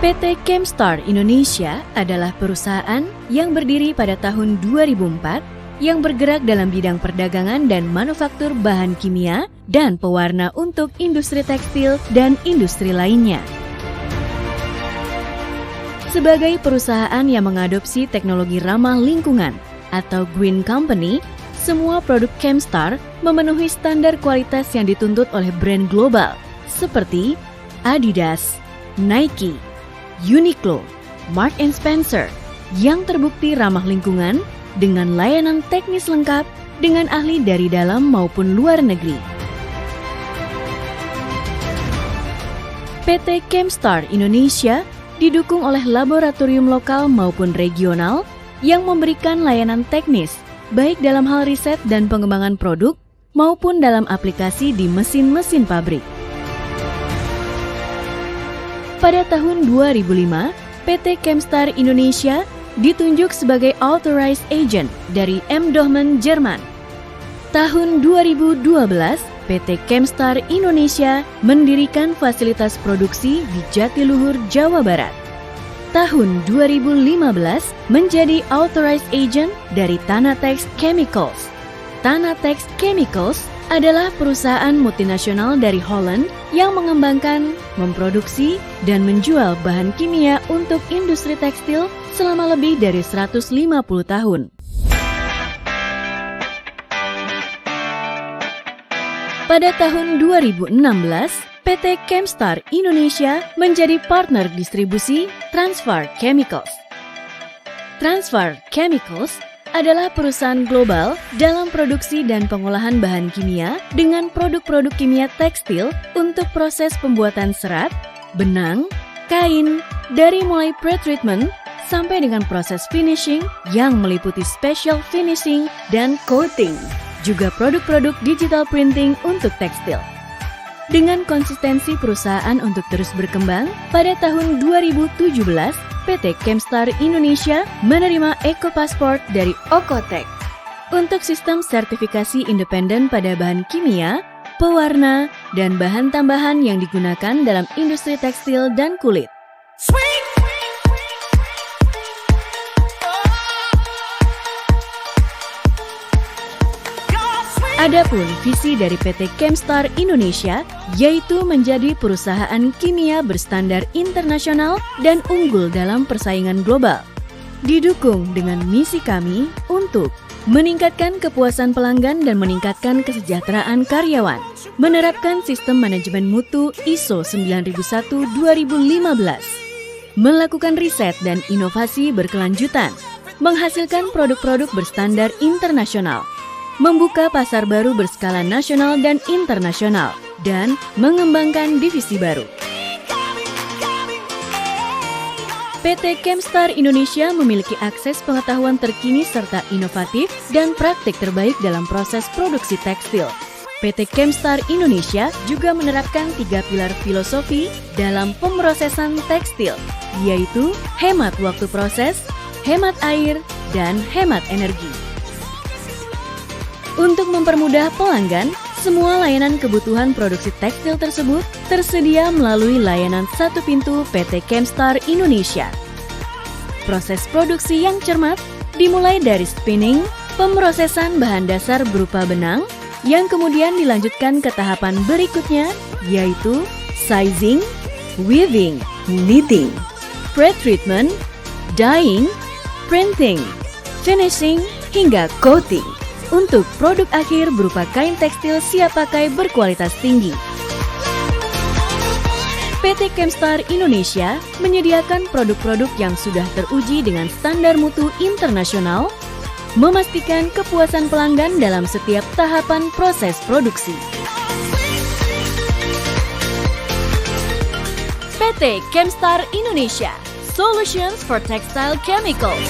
PT Kemstar Indonesia adalah perusahaan yang berdiri pada tahun 2004 yang bergerak dalam bidang perdagangan dan manufaktur bahan kimia dan pewarna untuk industri tekstil dan industri lainnya. Sebagai perusahaan yang mengadopsi teknologi ramah lingkungan atau Green Company, semua produk Kemstar memenuhi standar kualitas yang dituntut oleh brand global seperti Adidas, Nike, Uniqlo, Mark & Spencer yang terbukti ramah lingkungan dengan layanan teknis lengkap dengan ahli dari dalam maupun luar negeri. PT Kemstar Indonesia didukung oleh laboratorium lokal maupun regional yang memberikan layanan teknis baik dalam hal riset dan pengembangan produk maupun dalam aplikasi di mesin-mesin pabrik. Pada tahun 2005, PT Kemstar Indonesia ditunjuk sebagai Authorized Agent dari M. Dohmen, Jerman. Tahun 2012, PT Kemstar Indonesia mendirikan fasilitas produksi di Jatiluhur, Jawa Barat. Tahun 2015 menjadi Authorized Agent dari Tanatex Chemicals. Tanatex Chemicals adalah perusahaan multinasional dari Holland yang mengembangkan, memproduksi, dan menjual bahan kimia untuk industri tekstil selama lebih dari 150 tahun. Pada tahun 2016, PT Kemstar Indonesia menjadi partner distribusi Transvar Chemicals. Transvar Chemicals adalah perusahaan global dalam produksi dan pengolahan bahan kimia dengan produk-produk kimia tekstil untuk proses pembuatan serat, benang, kain, dari mulai pre-treatment sampai dengan proses finishing yang meliputi special finishing dan coating, juga produk-produk digital printing untuk tekstil. Dengan konsistensi perusahaan untuk terus berkembang, pada tahun 2017, PT Kemstar Indonesia menerima Eco-Passport dari Okotek untuk sistem sertifikasi independen pada bahan kimia, pewarna, dan bahan tambahan yang digunakan dalam industri tekstil dan kulit. Adapun visi dari PT Kemstar Indonesia yaitu menjadi perusahaan kimia berstandar internasional dan unggul dalam persaingan global. Didukung dengan misi kami untuk meningkatkan kepuasan pelanggan dan meningkatkan kesejahteraan karyawan, menerapkan sistem manajemen mutu ISO 9001-2015, melakukan riset dan inovasi berkelanjutan, menghasilkan produk-produk berstandar internasional, membuka pasar baru berskala nasional dan internasional, dan mengembangkan divisi baru. PT Kemstar Indonesia memiliki akses pengetahuan terkini serta inovatif dan praktik terbaik dalam proses produksi tekstil. PT Kemstar Indonesia juga menerapkan 3 pilar filosofi dalam pemrosesan tekstil, yaitu hemat waktu proses, hemat air, dan hemat energi. Untuk mempermudah pelanggan, semua layanan kebutuhan produksi tekstil tersebut tersedia melalui layanan satu pintu PT Kemstar Indonesia. Proses produksi yang cermat dimulai dari spinning, pemrosesan bahan dasar berupa benang, yang kemudian dilanjutkan ke tahapan berikutnya, yaitu sizing, weaving, knitting, pre-treatment, dyeing, printing, finishing, hingga coating. Untuk produk akhir berupa kain tekstil siap pakai berkualitas tinggi. PT Kemstar Indonesia menyediakan produk-produk yang sudah teruji dengan standar mutu internasional, memastikan kepuasan pelanggan dalam setiap tahapan proses produksi. PT Kemstar Indonesia, Solutions for Textile Chemicals.